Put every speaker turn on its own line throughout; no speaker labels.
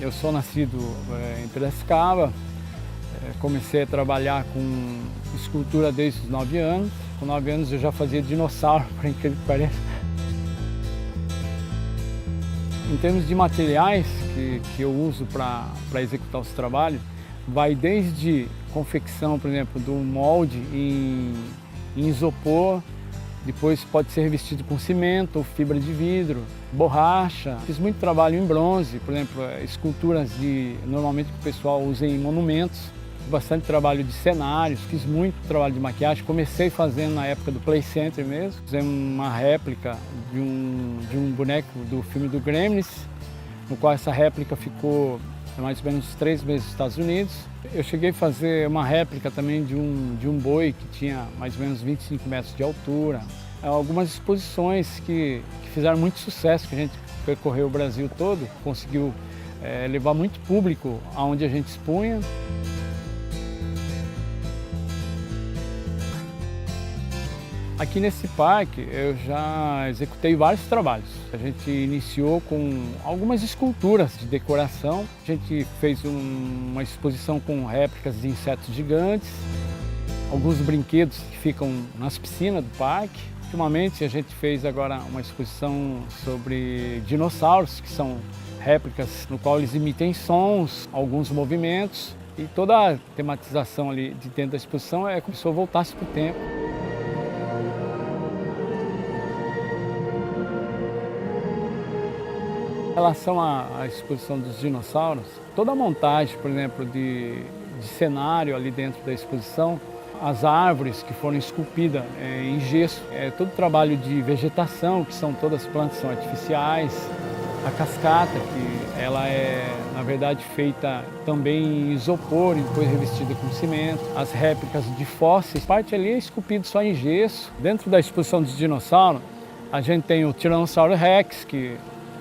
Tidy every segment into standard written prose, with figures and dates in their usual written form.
Eu sou nascido em Piracicaba, comecei a trabalhar com escultura desde os 9 anos. Com 9 anos eu já fazia dinossauro, por incrível que pareça. Em termos de materiais que eu uso para executar os trabalhos, vai desde confecção, por exemplo, do molde em isopor, depois pode ser revestido com cimento ou fibra de vidro, borracha. Fiz muito trabalho em bronze, por exemplo, esculturas normalmente que o pessoal usa em monumentos. Bastante trabalho de cenários, fiz muito trabalho de maquiagem. Comecei fazendo na época do Play Center mesmo. Fizemos uma réplica de um boneco do filme do Gremlins, no qual essa réplica ficou mais ou menos 3 meses nos Estados Unidos. Eu cheguei a fazer uma réplica também de um boi que tinha mais ou menos 25 metros de altura. Algumas exposições que fizeram muito sucesso, que a gente percorreu o Brasil todo, conseguiu levar muito público aonde a gente expunha. Aqui nesse parque eu já executei vários trabalhos. A gente iniciou com algumas esculturas de decoração. A gente fez uma exposição com réplicas de insetos gigantes, alguns brinquedos que ficam nas piscinas do parque. Ultimamente a gente fez agora uma exposição sobre dinossauros, que são réplicas no qual eles emitem sons, alguns movimentos. E toda a tematização ali de dentro da exposição é como se eu voltasse para o tempo. Em relação à exposição dos dinossauros, toda a montagem, por exemplo, de cenário ali dentro da exposição, as árvores que foram esculpidas em gesso, todo o trabalho de vegetação, que são todas plantas são artificiais, a cascata, que ela é, na verdade, feita também em isopor e depois revestida com cimento, as réplicas de fósseis, parte ali é esculpido só em gesso. Dentro da exposição dos dinossauros, a gente tem o Tiranossauro Rex, que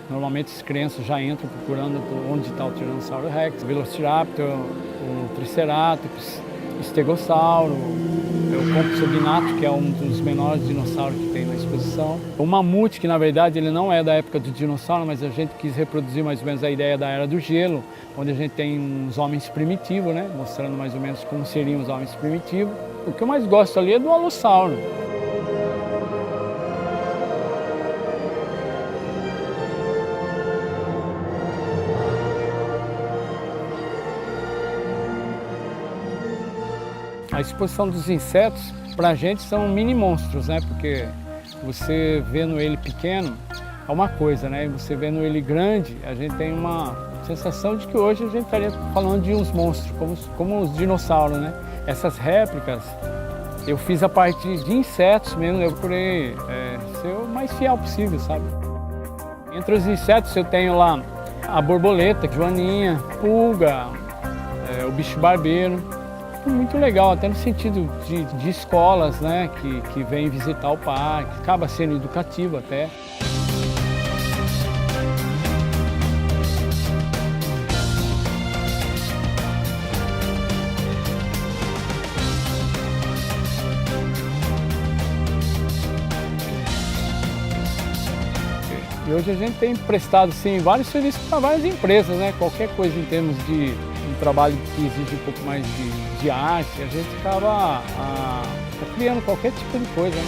normalmente as crianças já entram procurando onde está o Tiranossauro Rex, o Velociraptor, o Triceratops, o Estegossauro, o Compsognathus, que é um dos menores dinossauros que tem na exposição. O mamute, que na verdade ele não é da época do dinossauro, mas a gente quis reproduzir mais ou menos a ideia da Era do Gelo, onde a gente tem uns homens primitivos, né? Mostrando mais ou menos como seriam os homens primitivos. O que eu mais gosto ali é do Alossauro. A exposição dos insetos, para a gente, são mini monstros, né? Porque você vendo ele pequeno é uma coisa, né? E você vendo ele grande, a gente tem uma sensação de que hoje a gente estaria falando de uns monstros, como os dinossauros, né? Essas réplicas eu fiz a partir de insetos mesmo, eu procurei ser o mais fiel possível, sabe? Entre os insetos eu tenho lá a borboleta, joaninha, pulga, o bicho barbeiro. Muito legal, até no sentido de escolas, né, que vêm visitar o parque, acaba sendo educativo até. E hoje a gente tem prestado sim, vários serviços para várias empresas, né, qualquer coisa em termos de um trabalho que exige um pouco mais de arte, a gente acaba criando qualquer tipo de coisa, né?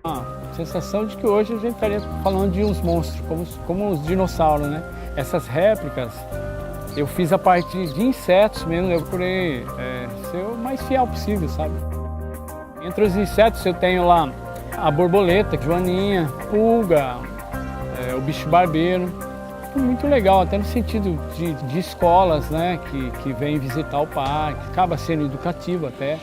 A sensação de que hoje a gente estaria falando de uns monstros, como os dinossauros, né? Essas réplicas eu fiz a partir de insetos mesmo, eu procurei ser o mais fiel possível, sabe? Entre os insetos eu tenho lá a borboleta, joaninha, pulga, o bicho barbeiro. Muito legal, até no sentido de escolas, né, que vêm visitar o parque, acaba sendo educativo até.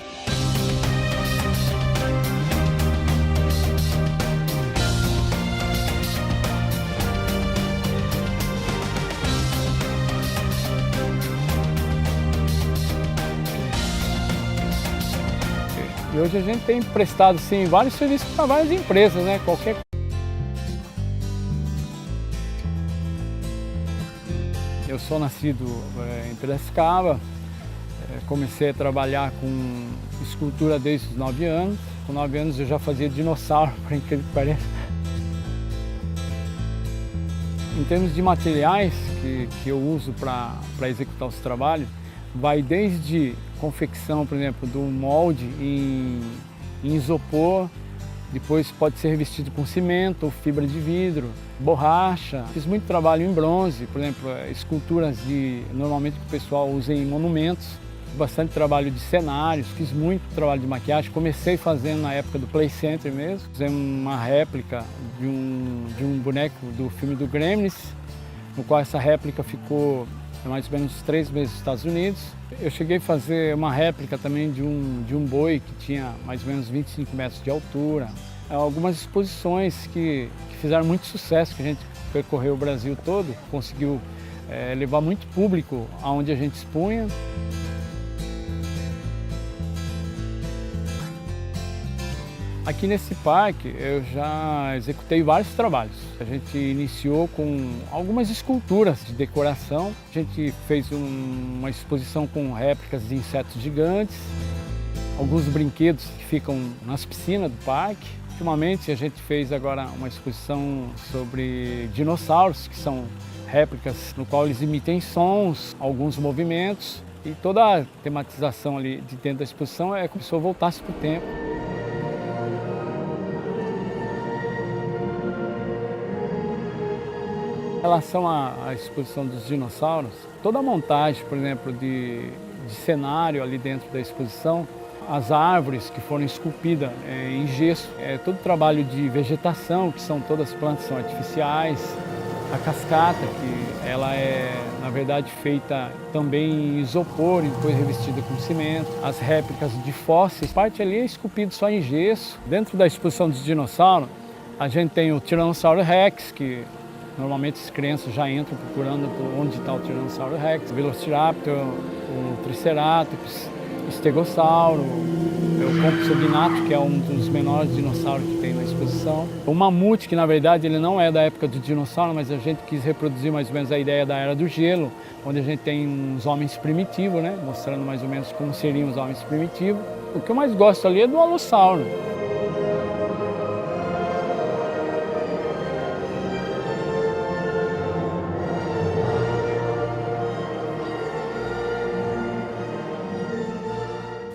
hoje a gente tem prestado sim vários serviços para várias empresas, né? Eu sou nascido em Piracicaba, comecei a trabalhar com escultura desde os 9 anos. Com 9 anos eu já fazia dinossauro, por incrível que pareça. Em termos de materiais que eu uso para executar os trabalhos, vai desde confecção, por exemplo, do molde em isopor, depois pode ser revestido com cimento, fibra de vidro, borracha. Fiz muito trabalho em bronze, por exemplo, esculturas normalmente que o pessoal usa em monumentos. Bastante trabalho de cenários, fiz muito trabalho de maquiagem. Comecei fazendo na época do Play Center mesmo. Fizemos uma réplica de um boneco do filme do Gremlins, no qual essa réplica ficou mais ou menos 3 meses nos Estados Unidos. Eu cheguei a fazer uma réplica também de um boi que tinha mais ou menos 25 metros de altura. Algumas exposições que fizeram muito sucesso, que a gente percorreu o Brasil todo, conseguiu levar muito público aonde a gente expunha. Aqui nesse parque eu já executei vários trabalhos. A gente iniciou com algumas esculturas de decoração. A gente fez uma exposição com réplicas de insetos gigantes, alguns brinquedos que ficam nas piscinas do parque. Ultimamente a gente fez agora uma exposição sobre dinossauros, que são réplicas no qual eles emitem sons, alguns movimentos. E toda a tematização ali de dentro da exposição é como se eu voltasse para o tempo. Em relação à exposição dos dinossauros, toda a montagem, por exemplo, de cenário ali dentro da exposição, as árvores que foram esculpidas em gesso, todo o trabalho de vegetação, que são todas plantas são artificiais, a cascata, que ela é, na verdade, feita também em isopor e depois revestida com cimento, as réplicas de fósseis, parte ali é esculpida só em gesso. Dentro da exposição dos dinossauros, a gente tem o Tiranossauro Rex, que normalmente as crianças já entram procurando onde está o Tiranossauro Rex, o Velociraptor, o Triceratops, o Stegossauro, o Compsognathus, que é um dos menores dinossauros que tem na exposição. O mamute, que na verdade ele não é da época do dinossauro, mas a gente quis reproduzir mais ou menos a ideia da Era do Gelo, onde a gente tem uns homens primitivos, né? Mostrando mais ou menos como seriam os homens primitivos. O que eu mais gosto ali é do Alossauro.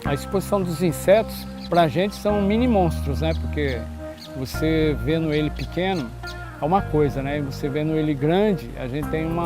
A exposição dos insetos, para a gente, são mini monstros, né? Porque você vendo ele pequeno é uma coisa, né? E você vendo ele grande, a gente tem uma